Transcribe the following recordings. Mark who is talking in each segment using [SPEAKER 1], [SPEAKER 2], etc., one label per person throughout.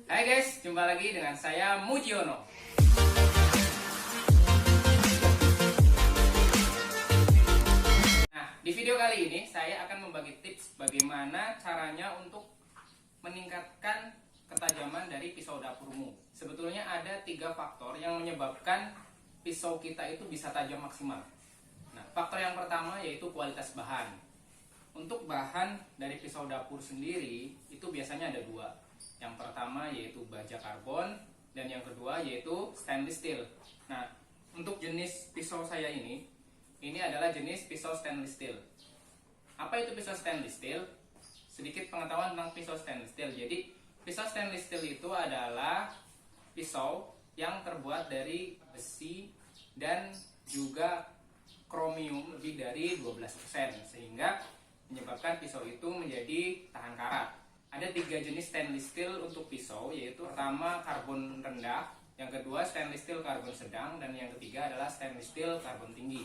[SPEAKER 1] Hai guys, jumpa lagi dengan saya Mujiono. Nah, di video kali ini saya akan membagi tips bagaimana caranya untuk meningkatkan ketajaman dari pisau dapurmu. Sebetulnya ada 3 faktor yang menyebabkan pisau kita itu bisa tajam maksimal. Nah, faktor yang pertama yaitu kualitas bahan. Untuk bahan dari pisau dapur sendiri itu biasanya ada 2. Yang pertama yaitu baja karbon dan yang kedua yaitu stainless steel. Nah, untuk jenis pisau saya ini adalah jenis pisau stainless steel. Apa itu pisau stainless steel? Sedikit pengetahuan tentang pisau stainless steel. Jadi, pisau stainless steel itu adalah pisau yang terbuat dari besi dan juga kromium lebih dari 12%, sehingga menyebabkan pisau itu menjadi tahan karat. Ada 3 jenis stainless steel untuk pisau, yaitu pertama karbon rendah, yang kedua stainless steel karbon sedang, dan yang ketiga adalah stainless steel karbon tinggi.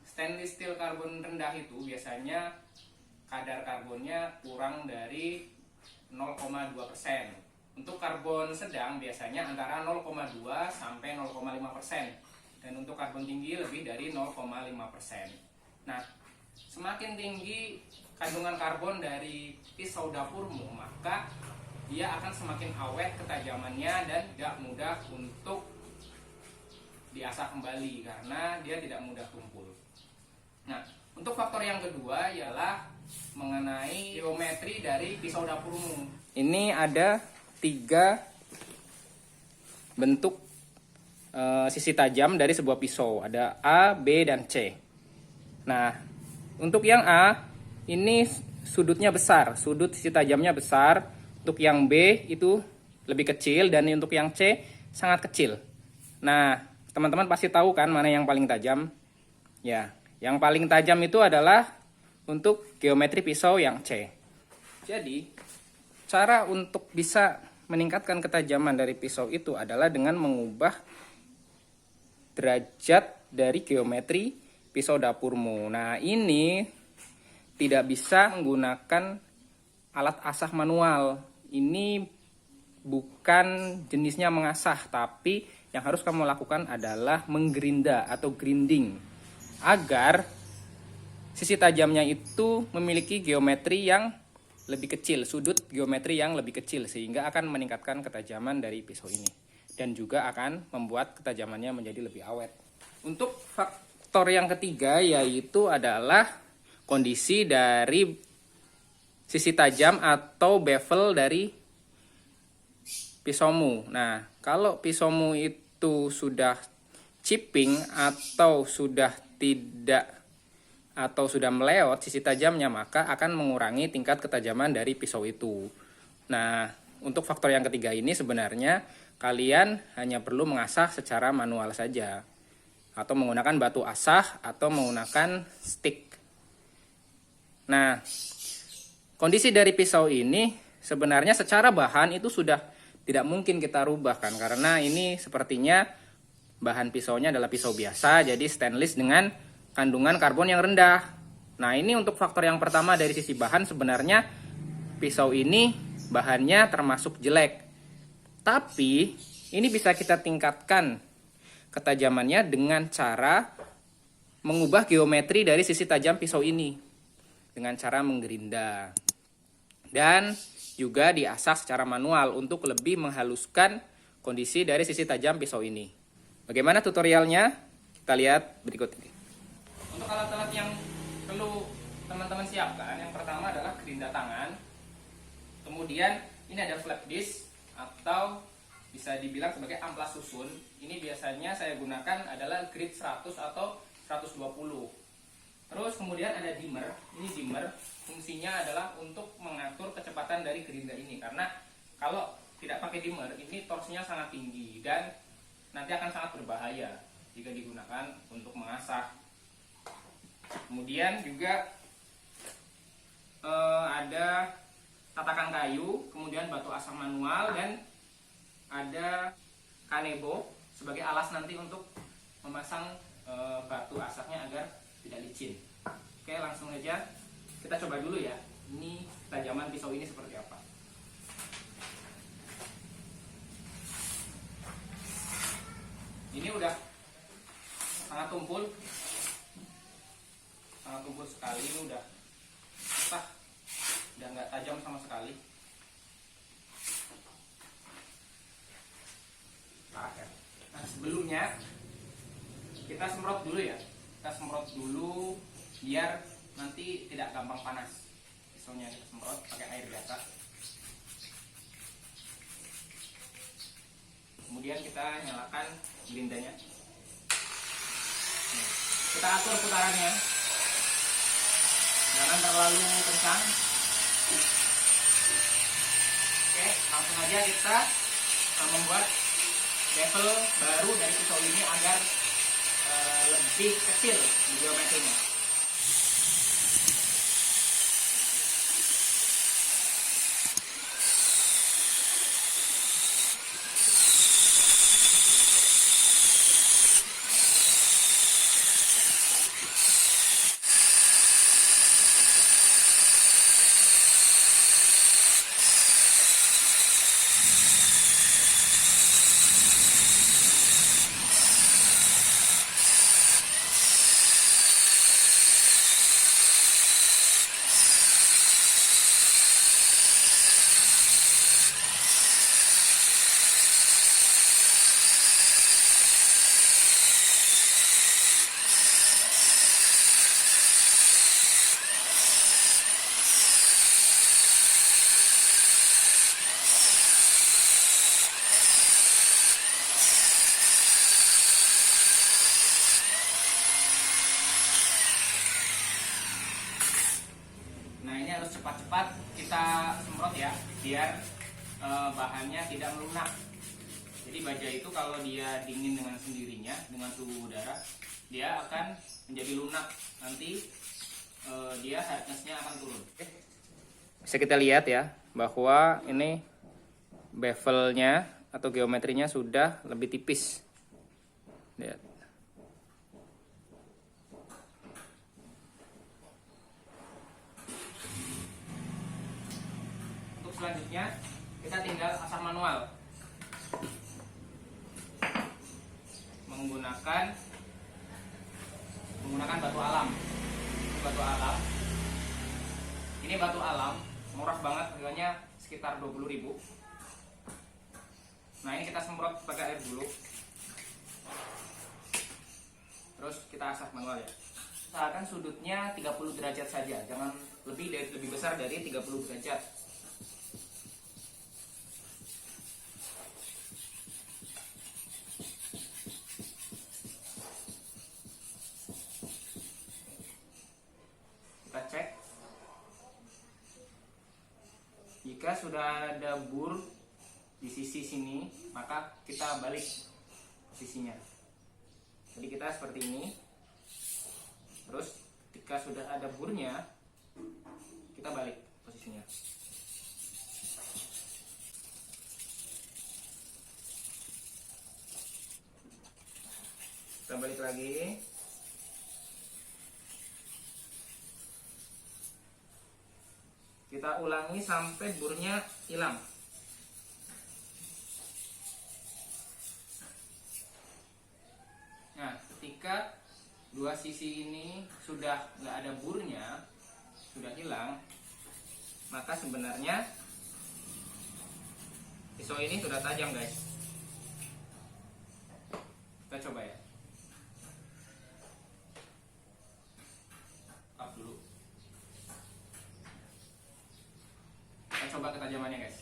[SPEAKER 1] Stainless steel karbon rendah itu biasanya kadar karbonnya kurang dari 0,2%. Untuk karbon sedang biasanya antara 0,2 sampai 0,5%, dan untuk karbon tinggi lebih dari 0,5%. Nah, semakin tinggi kandungan karbon dari pisau dapurmu, maka dia akan semakin awet ketajamannya dan tidak mudah untuk diasah kembali karena dia tidak mudah tumpul. Nah, untuk faktor yang kedua ialah mengenai geometri dari pisau dapurmu. Ini ada 3 bentuk sisi tajam dari sebuah pisau. Ada A, B, dan C. Nah, untuk yang A, ini sudutnya besar, sudut sisi tajamnya besar. Untuk yang B itu lebih kecil, dan untuk yang C sangat kecil. Nah, teman-teman pasti tahu kan mana yang paling tajam? Ya, yang paling tajam itu adalah untuk geometri pisau yang C. Jadi, cara untuk bisa meningkatkan ketajaman dari pisau itu adalah dengan mengubah derajat dari geometri pisau dapurmu. Nah, ini tidak bisa menggunakan alat asah manual. Ini bukan jenisnya mengasah, tapi yang harus kamu lakukan adalah menggerinda atau grinding agar sisi tajamnya itu memiliki geometri yang lebih kecil, sudut geometri yang lebih kecil, sehingga akan meningkatkan ketajaman dari pisau ini dan juga akan membuat ketajamannya menjadi lebih awet. Untuk faktor yang ketiga yaitu adalah kondisi dari sisi tajam atau bevel dari pisaumu. Nah, kalau pisaumu itu sudah chipping atau sudah meleot sisi tajamnya, maka akan mengurangi tingkat ketajaman dari pisau itu. Nah, untuk faktor yang ketiga ini sebenarnya kalian hanya perlu mengasah secara manual saja, atau menggunakan batu asah atau menggunakan stick. Nah, kondisi dari pisau ini sebenarnya secara bahan itu sudah tidak mungkin kita rubah kan, karena ini sepertinya bahan pisaunya adalah pisau biasa, jadi stainless dengan kandungan karbon yang rendah. Nah, ini untuk faktor yang pertama dari sisi bahan, sebenarnya pisau ini bahannya termasuk jelek. Tapi ini bisa kita tingkatkan ketajamannya dengan cara mengubah geometri dari sisi tajam pisau ini dengan cara menggerinda dan juga diasah secara manual untuk lebih menghaluskan kondisi dari sisi tajam pisau ini. Bagaimana tutorialnya? Kita lihat berikut ini. Untuk alat-alat yang perlu teman-teman siapkan, yang pertama adalah gerinda tangan. Kemudian ini ada flat disc atau bisa dibilang sebagai amplas susun. Ini biasanya saya gunakan adalah grit 100 atau 120. Terus kemudian ada dimmer. Ini dimmer fungsinya adalah untuk mengatur kecepatan dari gerinda ini, karena kalau tidak pakai dimmer ini torsinya sangat tinggi dan nanti akan sangat berbahaya jika digunakan untuk mengasah. Kemudian juga ada tatakan kayu, kemudian batu asah manual, dan ada kanebo sebagai alas nanti untuk memasang batu asahnya agar tidak licin. Oke, langsung aja kita coba dulu ya. Ini ketajaman pisau ini seperti apa. sebelumnya kita semprot dulu ya. Kita semprot dulu biar nanti tidak gampang panas. Pisaunya kita semprot pakai air biasa. Kemudian kita nyalakan gerindanya. Kita atur putarannya, jangan terlalu kencang. Oke, langsung aja kita membuat bevel baru dari pisau ini agar lebih kecil di geometrinya. Cepat-cepat kita semprot ya, biar bahannya tidak melunak. Jadi baja itu kalau dia dingin dengan sendirinya, dengan suhu udara, dia akan menjadi lunak. Nanti dia hardness-nya akan turun. Bisa kita lihat ya, bahwa ini bevelnya atau geometrinya sudah lebih tipis. Lihat. Selanjutnya kita tinggal asah manual menggunakan batu alam. Ini batu alam murah banget, harganya sekitar 20.000. Nah, ini kita semprot pakai air dulu, terus kita asah manual ya. Usahakan sudutnya 30 derajat saja, jangan lebih besar dari 30 derajat. Kita cek, jika sudah ada bur di sisi sini, maka kita balik posisinya. Jadi kita seperti ini. Terus ketika sudah ada burnya, kita balik posisinya. Kita balik lagi. Kita ulangi sampai burnya hilang. Nah, ketika dua sisi ini sudah nggak ada burnya, sudah hilang, maka sebenarnya pisau ini sudah tajam, guys. Kita coba ya. Tap dulu. Kita coba ketajamannya, guys.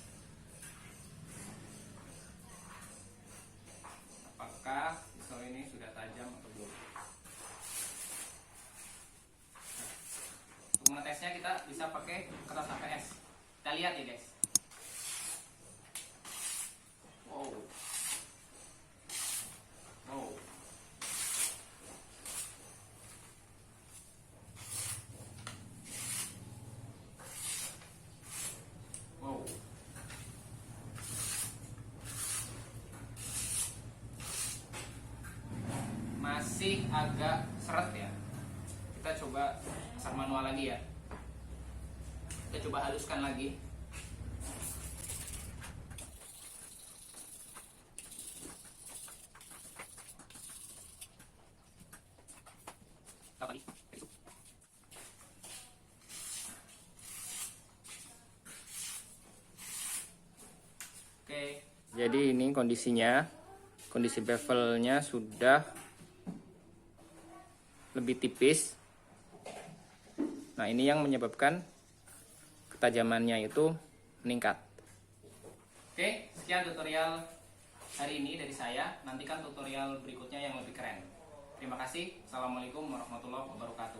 [SPEAKER 1] Apakah pisau ini sudah tajam atau belum? Untuk mengetesnya kita bisa pakai kertas HPS. Kita lihat ya, guys. Wow. Wow. Wow. Masih agak seret ya. Kita coba asah manual lagi ya. Kita coba haluskan lagi. Oke, jadi ini kondisinya. kondisi bevelnya sudah lebih tipis. Nah, ini yang menyebabkan ketajamannya itu meningkat. Oke, sekian tutorial hari ini dari saya. Nantikan tutorial berikutnya yang lebih keren. Terima kasih. Assalamualaikum warahmatullahi wabarakatuh.